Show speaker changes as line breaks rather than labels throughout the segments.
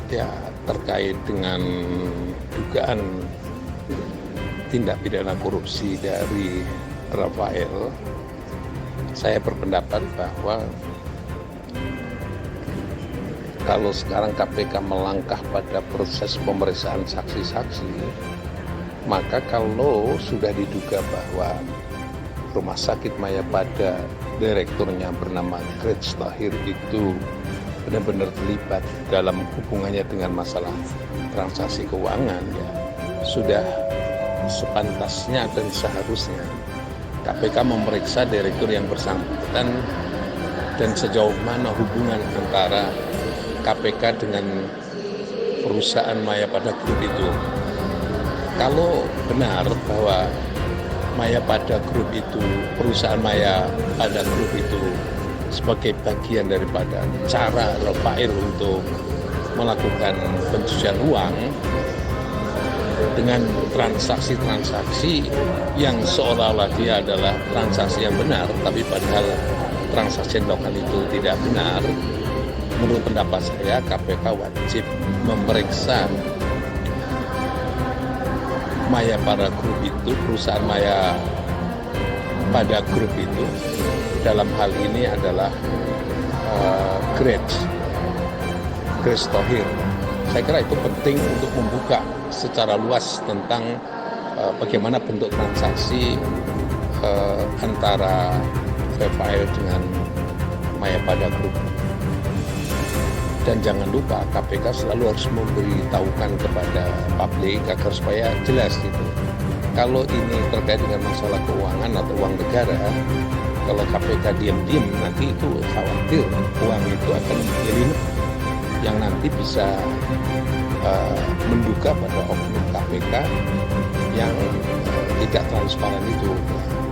ya terkait dengan dugaan tindak pidana korupsi dari Rafael, saya berpendapat bahwa kalau sekarang KPK melangkah pada proses pemeriksaan saksi-saksi, maka kalau sudah diduga bahwa Rumah Sakit Mayapada direkturnya bernama Gretsch Tahir itu benar-benar terlibat dalam hubungannya dengan masalah transaksi keuangan, ya sudah sepantasnya dan seharusnya KPK memeriksa direktur yang bersangkutan dan sejauh mana hubungan antara KPK dengan perusahaan Mayapada Group itu. Kalau benar bahwa Mayapada Group itu, perusahaan Mayapada Group itu sebagai bagian daripada cara Rafael untuk melakukan pencucian uang dengan transaksi-transaksi yang seolah-olah dia adalah transaksi yang benar, tapi padahal transaksi yang dilakukan itu tidak benar, menurut pendapat saya KPK wajib memeriksa Mayapada Group itu, perusahaan Mayapada Group itu, dalam hal ini adalah Gretsch Tahir. Saya kira itu penting untuk membuka secara luas tentang bagaimana bentuk transaksi antara Rafael dengan Mayapada Group. Dan jangan lupa KPK selalu harus memberitahukan kepada publik agar supaya jelas gitu. Kalau ini terkait dengan masalah keuangan atau uang negara, kalau KPK diam-diam nanti itu khawatir uang itu akan menjadi yang nanti bisa menduga pada oknum KPK yang tidak transparan itu.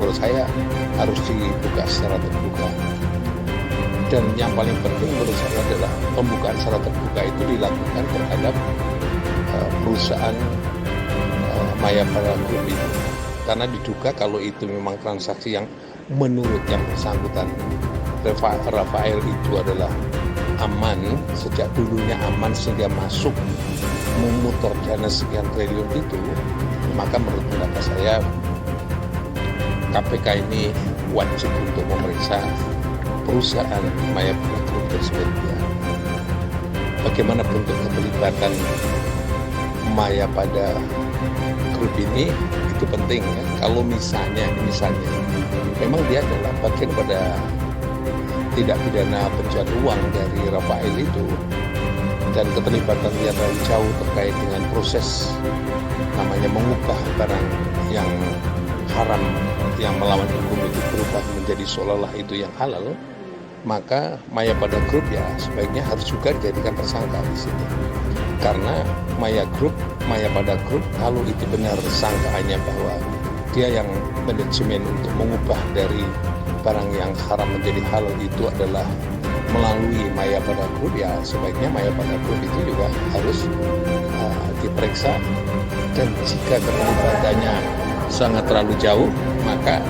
Menurut saya harus dibuka secara terbuka. Dan yang paling penting menurut saya adalah pembukaan secara terbuka itu dilakukan terhadap perusahaan Mayapada Group itu. Karena diduga kalau itu memang transaksi yang menurut yang bersangkutan Rafael itu adalah aman, sejak dulunya aman sehingga masuk memutar dana sekian triliun itu, maka menurut pendapat saya KPK ini wajib untuk memeriksa perusahaan Mayapada Group tersebut. Ya. Bagaimana bentuk keterlibatan Mayapada Group ini itu penting ya. Kalau misalnya memang dia adalah bagian pada tindak pidana pencucian uang dari Rafael itu, dan keterlibatan dia terlalu jauh terkait dengan proses namanya mengubah barang yang haram yang melawan hukum itu berubah menjadi seolah-olah itu yang halal, maka Mayapada Group ya sebaiknya harus juga dijadikan tersangka di sini. Karena Mayapada Group kalau itu benar sangkaannya bahwa dia yang manajemen untuk mengubah dari barang yang haram menjadi halal itu adalah melalui Mayapada Group, ya sebaiknya Mayapada Group itu juga harus diperiksa. Dan jika keterlibatannya sangat terlalu jauh, maka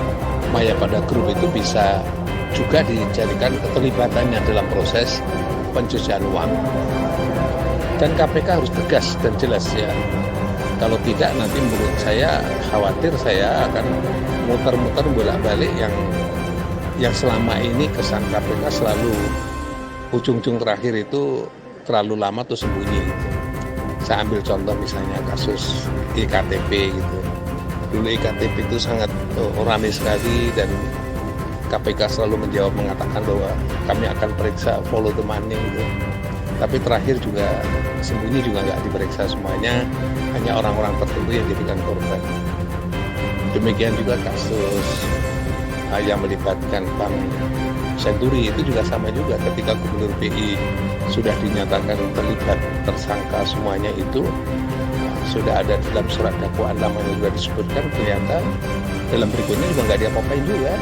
Mayapada Group itu bisa juga dijadikan keterlibatannya dalam proses pencucian uang. Dan KPK harus tegas dan jelas ya. Kalau tidak nanti menurut saya khawatir saya akan muter-muter bolak-balik yang selama ini kesan KPK selalu ujung-ujung terakhir itu terlalu lama tuh sembunyi gitu. Saya ambil contoh misalnya kasus IKTP gitu. Dulu IKTP itu sangat ramai sekali dan KPK selalu mengatakan bahwa kami akan periksa follow the money gitu. Tapi terakhir juga sembunyi juga nggak diperiksa semuanya, hanya orang-orang tertentu yang dijadikan korban. Demikian juga kasus yang melibatkan Bank Senturi itu juga sama juga, ketika Gubernur BI sudah dinyatakan terlibat tersangka semuanya itu sudah ada dalam surat dakwaan namanya sudah disebutkan, ternyata dalam berikutnya juga nggak diapa-apain juga.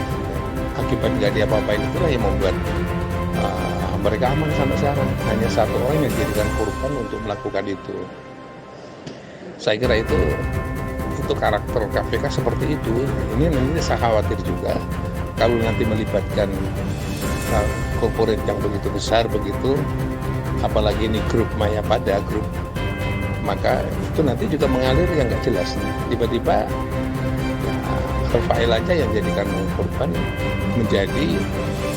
Akibat nggak diapa-apain itulah yang membuat mereka aman sampai sekarang. Hanya satu orang yang dijadikan korban untuk melakukan itu. Saya kira itu karakter KPK seperti itu. Ini saya khawatir juga kalau nanti melibatkan korporat yang begitu besar begitu, apalagi ini grup Mayapada grup, maka itu nanti juga mengalir yang nggak jelas. Tiba-tiba Rafael aja yang jadikan korban menjadi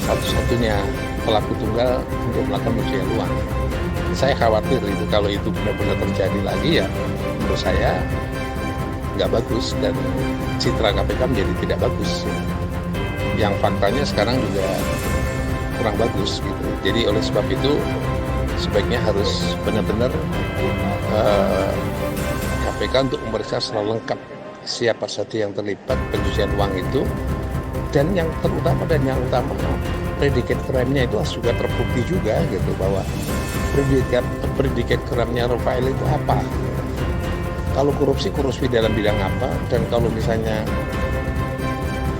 satu-satunya pelaku tunggal untuk melakukan pencucian uang. Saya khawatir itu kalau itu benar-benar terjadi lagi, ya menurut saya nggak bagus dan citra KPK menjadi tidak bagus. Yang faktanya sekarang juga kurang bagus gitu. Jadi oleh sebab itu sebaiknya harus benar-benar KPK untuk memeriksa secara lengkap siapa saja yang terlibat pencucian uang itu, dan yang terutama predikat crime-nya itu harus juga terbukti juga gitu, bahwa predikat crime-nya Rafael itu apa, kalau korupsi dalam bidang apa, dan kalau misalnya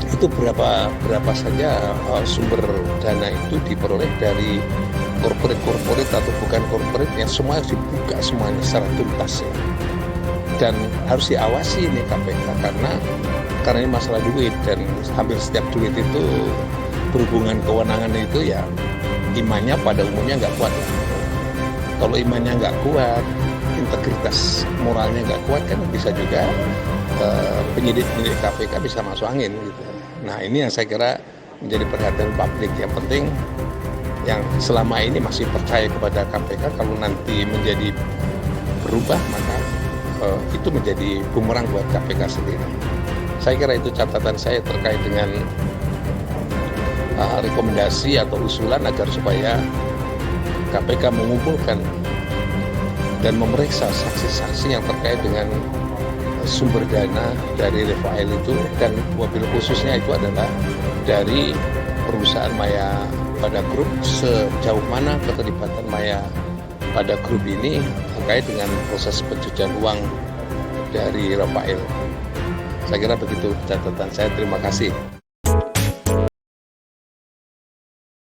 itu berapa saja sumber dana itu diperoleh dari korporat atau bukan korporat, yang semua harus dibuka semuanya secara tuntas ya. Dan harus diawasi ini KPK karena ini masalah duit, dan hampir setiap duit itu berhubungan kewenangan itu ya imannya pada umumnya nggak kuat. Kalau imannya nggak kuat, integritas moralnya nggak kuat, kan bisa juga penyidik KPK bisa masuk angin gitu. Nah ini yang saya kira menjadi perhatian publik. Yang penting yang selama ini masih percaya kepada KPK, kalau nanti menjadi berubah maka itu menjadi bumerang buat KPK sendiri. Saya kira itu catatan saya terkait dengan rekomendasi atau usulan agar supaya KPK mengumpulkan dan memeriksa saksi-saksi yang terkait dengan sumber dana dari Rafael itu, dan mobil khususnya itu adalah dari perusahaan Mayapada Group, sejauh mana keterlibatan Mayapada Group ini terkait dengan proses pencucian uang dari Rafael. Saya kira begitu catatan saya. Terima kasih.